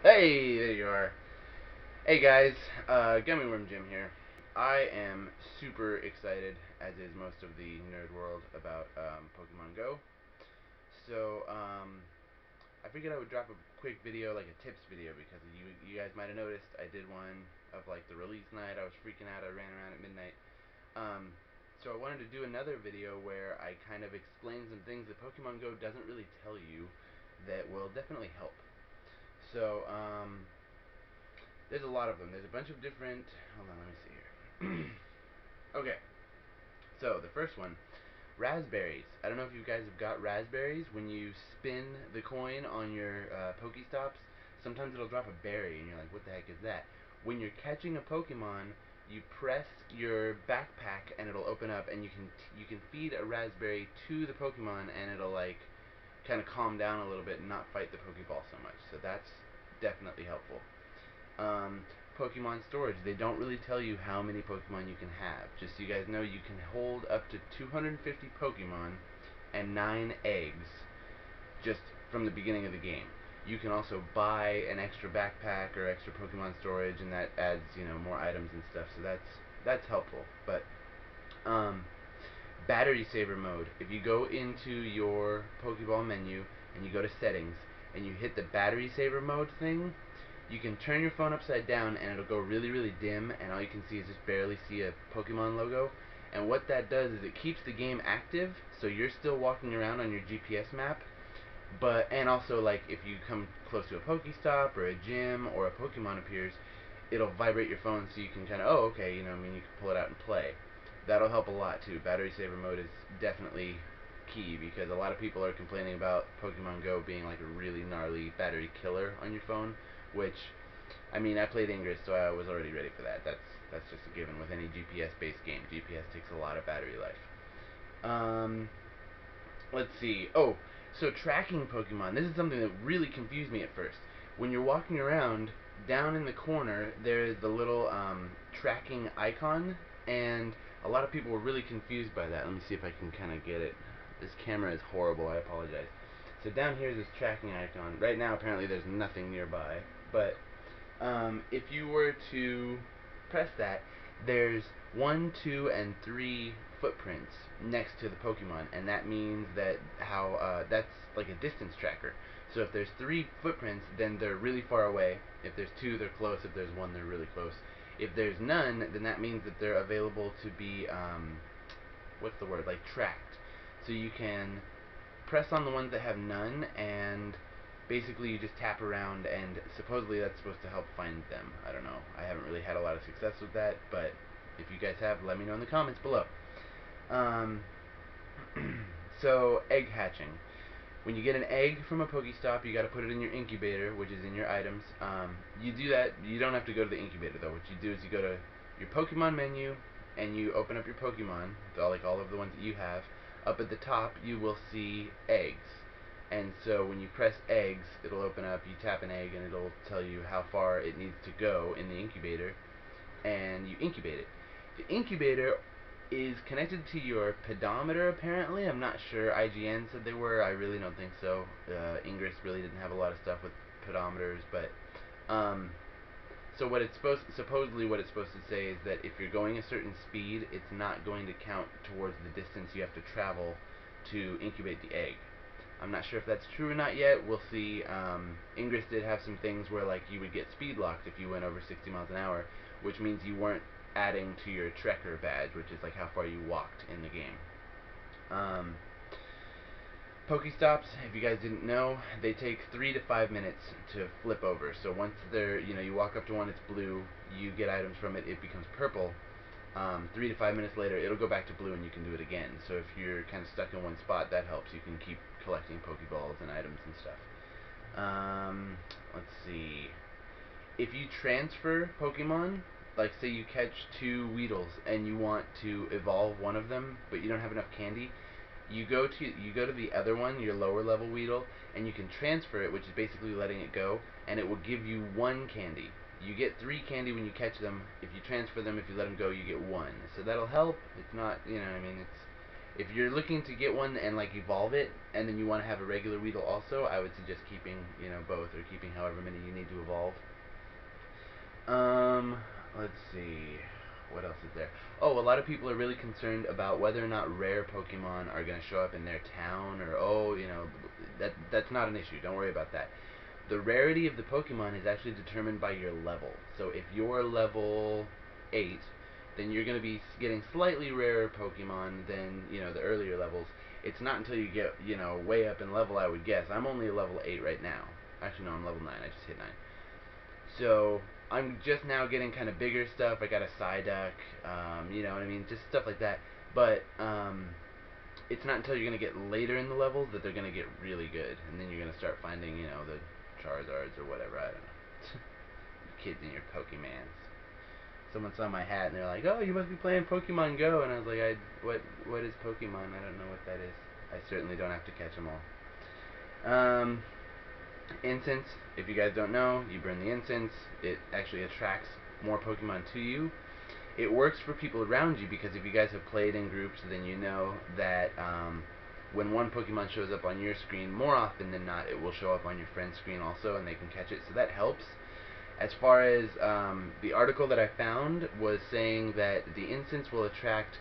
Hey, there you are. Hey guys, gummywormjim here. I am super excited, as is most of the nerd world, about Pokemon Go. So, I figured I would drop a quick video, like a tips video, because you guys might have noticed I did one of like the release night. I was freaking out. I ran around at midnight. Um, so I wanted to do another video where I kind of explain some things that Pokemon Go doesn't really tell you that will definitely help. So, there's a lot of them. There's a bunch of different. Hold on, let me see here. Okay, so the first one, raspberries. I don't know if you guys have got raspberries. When you spin the coin on your Pokestops, sometimes it'll drop a berry, and you're like, what the heck is that? When you're catching a Pokemon, you press your backpack, and it'll open up, and you can feed a raspberry to the Pokemon, and it'll like kind of calm down a little bit and not fight the Pokeball so much. So that's definitely helpful. um, Pokemon storage. They don't really tell you how many Pokemon you can have. Just so you guys know, you can hold up to 250 Pokemon and 9 eggs just from the beginning of the game. You can also buy an extra backpack or extra Pokemon storage, and that adds, more items and stuff. So that's helpful. But um, battery saver mode. If you go into your Pokeball menu and you go to settings and you hit the battery saver mode thing, you can turn your phone upside down and it'll go really, really dim, and all you can see is just barely see a Pokemon logo. And what that does is it keeps the game active, so you're still walking around on your GPS map, and also, like, if you come close to a Pokestop or a gym or a Pokemon appears, it'll vibrate your phone so you can kind of, oh, okay, I mean, you can pull it out and play. That'll help a lot too. Battery saver mode is definitely key, because a lot of people are complaining about Pokemon Go being like a really gnarly battery killer on your phone, which, I mean, I played Ingress, so I was already ready for that. That's just a given with any GPS-based game. GPS takes a lot of battery life. Let's see. Oh, so tracking Pokemon. This is something that really confused me at first. When you're walking around, down in the corner, there's the little tracking icon, and a lot of people were really confused by that. Let me see if I can kind of get it. This camera is horrible. I apologize. So down here is this tracking icon. Right now, apparently, there's nothing nearby. But if you were to press that, there's 1, 2, and 3 footprints next to the Pokemon, and that means that that's like a distance tracker. So if there's 3 footprints, then they're really far away. If there's 2, they're close. If there's 1, they're really close. If there's none, then that means that they're available to be what's the word? Like tracked. So you can press on the ones that have none, and basically you just tap around, and supposedly that's supposed to help find them. I don't know. I haven't really had a lot of success with that, but if you guys have, let me know in the comments below. Um, so, egg hatching. When you get an egg from a Pokestop, you got to put it in your incubator, which is in your items. You do that. You don't have to go to the incubator though. What you do is you go to your Pokemon menu and you open up your Pokemon, like all of the ones that you have. Up at the top, you will see eggs. And so when you press eggs, it'll open up. You tap an egg, and it'll tell you how far it needs to go in the incubator, and you incubate it. The incubator is connected to your pedometer, apparently. I'm not sure. IGN said they were. I really don't think so. Ingress really didn't have a lot of stuff with pedometers, but um, so supposedly what it's supposed to say is that if you're going a certain speed, it's not going to count towards the distance you have to travel to incubate the egg. I'm not sure if that's true or not yet. We'll see. Ingress did have some things where, like, you would get speed locked if you went over 60 miles an hour, which means you weren't adding to your Trekker badge, which is like how far you walked in the game. Um, Pokestops, if you guys didn't know, they take 3 to 5 minutes to flip over. So once you walk up to one, it's blue, you get items from it, it becomes purple. 3 to 5 minutes later, it'll go back to blue and you can do it again. So if you're kind of stuck in one spot, that helps. You can keep collecting Pokeballs and items and stuff. Let's see. If you transfer Pokemon, like say you catch 2 Weedles and you want to evolve one of them, but you don't have enough candy, you go to the other one, your lower level Weedle, and you can transfer it, which is basically letting it go, and it will give you 1 candy. You get 3 candy when you catch them. If you transfer them, if you let them go, you get 1. So that'll help. It's not, I mean, If you're looking to get one and like evolve it, and then you want to have a regular Weedle also, I would suggest keeping, you know, both, or keeping however many you need to evolve. Let's see. What else is there? Oh, a lot of people are really concerned about whether or not rare Pokemon are going to show up in their town, or oh, you know, that's not an issue. Don't worry about that. The rarity of the Pokemon is actually determined by your level. So if you're level 8, then you're going to be getting slightly rarer Pokemon than, you know, the earlier levels. It's not until you get, you know, way up in level, I would guess. I'm only a level 8 right now. Actually, no, I'm level 9. I just hit 9. So I'm just now getting kind of bigger stuff. I got a Psyduck, you know what I mean? Just stuff like that. But it's not until you're going to get later in the levels that they're going to get really good. And then you're going to start finding, you know, the Charizards or whatever. I don't know. Kids in your Pokemans. Someone saw my hat and they're like, "Oh, you must be playing Pokemon Go." And I was like, what is Pokemon? I don't know what that is. I certainly don't have to catch them all. Incense, if you guys don't know, you burn the incense. It actually attracts more Pokemon to you. It works for people around you because if you guys have played in groups, then you know that when one Pokemon shows up on your screen, more often than not, it will show up on your friend's screen also, and they can catch it. So that helps. As far as the article that I found was saying that the incense will attract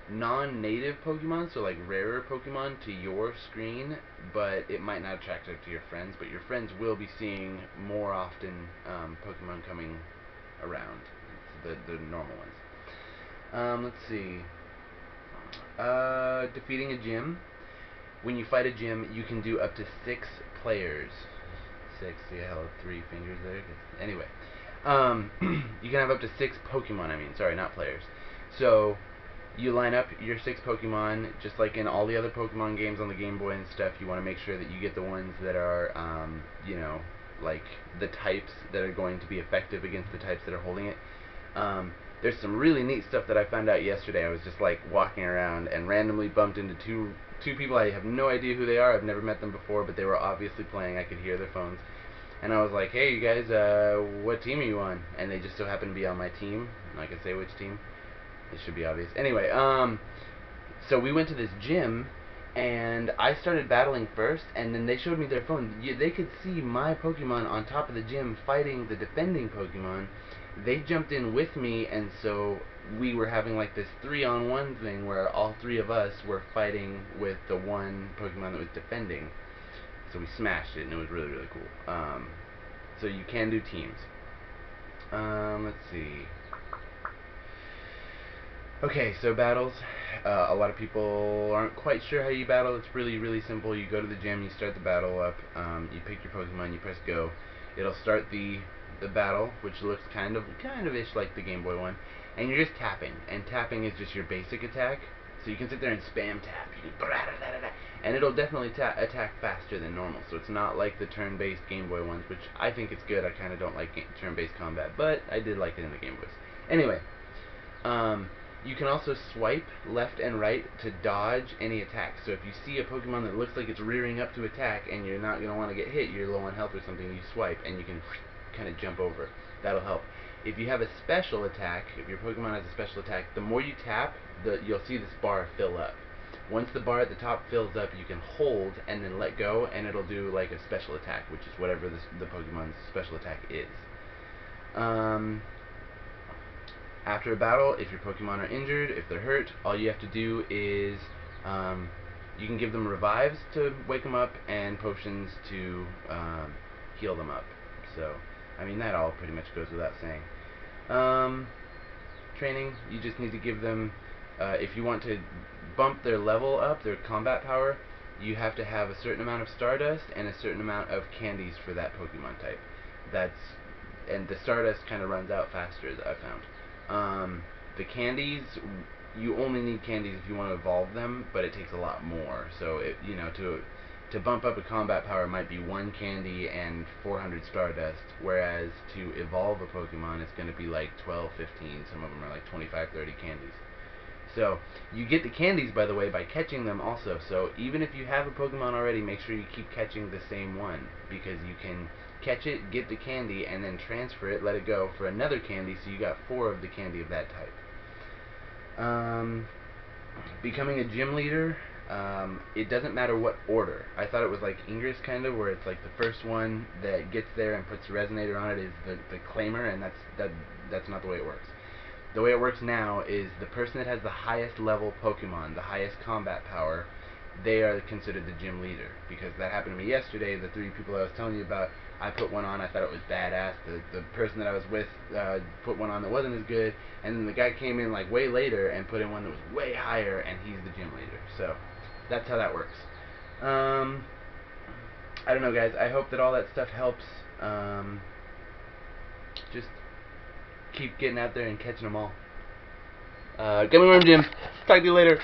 non-native Pokemon, so like rarer Pokemon, to your screen, but it might not attract it to your friends. But your friends will be seeing more often Pokemon coming around, the normal ones. Let's see. Defeating a gym. When you fight a gym, you can do up to 6 players. 6, see how I have 3 fingers there? Anyway. You can have up to 6 Pokemon, I mean. Sorry, not players. So, you line up your 6 Pokemon, just like in all the other Pokemon games on the Game Boy and stuff. You want to make sure that you get the ones that are, you know, like the types that are going to be effective against the types that are holding it. There's some really neat stuff that I found out yesterday. I was just like walking around and randomly bumped into two people. I have no idea who they are. I've never met them before, but they were obviously playing. I could hear their phones. And I was like, "Hey, you guys, what team are you on?" And they just so happened to be on my team. And I can say which team. It should be obvious. Anyway, so we went to this gym, and I started battling first, and then they showed me their phone. They could see my Pokemon on top of the gym fighting the defending Pokemon. They jumped in with me, and so we were having like this 3-on-1 thing where all 3 of us were fighting with the one Pokemon that was defending. So we smashed it, and it was really, really cool. So you can do teams. Let's see. Okay, so battles. A lot of people aren't quite sure how you battle. It's really, really simple. You go to the gym, you start the battle up, you pick your Pokemon, you press go. It'll start the battle, which looks kind of ish like the Game Boy one, and you're just tapping. And tapping is just your basic attack. So you can sit there and spam tap. You can and it'll definitely attack faster than normal. So it's not like the turn-based Game Boy ones, which I think it's good. I kind of don't like turn-based combat, but I did like it in the Game Boys. Anyway, you can also swipe left and right to dodge any attacks. So if you see a Pokemon that looks like it's rearing up to attack and you're not going to want to get hit, you're low on health or something, you swipe and you can kind of jump over. That'll help. If you have a special attack, if your Pokemon has a special attack, the more you tap, you'll see this bar fill up. Once the bar at the top fills up, you can hold and then let go, and it'll do like a special attack, which is whatever the Pokemon's special attack is. After a battle, if your Pokemon are injured, if they're hurt, all you have to do is you can give them revives to wake them up and potions to heal them up. So, I mean, that all pretty much goes without saying. Training, you just need to give them, if you want to bump their level up, their combat power, you have to have a certain amount of Stardust and a certain amount of candies for that Pokemon type. And the Stardust kind of runs out faster, I found. The candies, you only need candies if you want to evolve them, but it takes a lot more. So, you know, to bump up a combat power might be 1 candy and 400 Stardust, whereas to evolve a Pokemon, it's going to be like 12, 15, some of them are like 25, 30 candies. So, you get the candies, by the way, by catching them also. So, even if you have a Pokemon already, make sure you keep catching the same one, because you can catch it, get the candy, and then transfer it, let it go for another candy, so you got 4 of the candy of that type. becoming a gym leader, it doesn't matter what order. I thought it was like Ingress kind of, where it's like the first one that gets there and puts the resonator on it is the claimer, and that's not the way it works. The way it works now is the person that has the highest level Pokemon, the highest combat power, they are considered the gym leader. Because that happened to me yesterday. The 3 people I was telling you about, I put one on, I thought it was badass. The person that I was with put one on that wasn't as good, and then the guy came in like way later and put in one that was way higher, and he's the gym leader. So that's how that works. I don't know, guys. I hope that all that stuff helps. Just keep getting out there and catching them all. Gummyworm Jim. Talk to you later.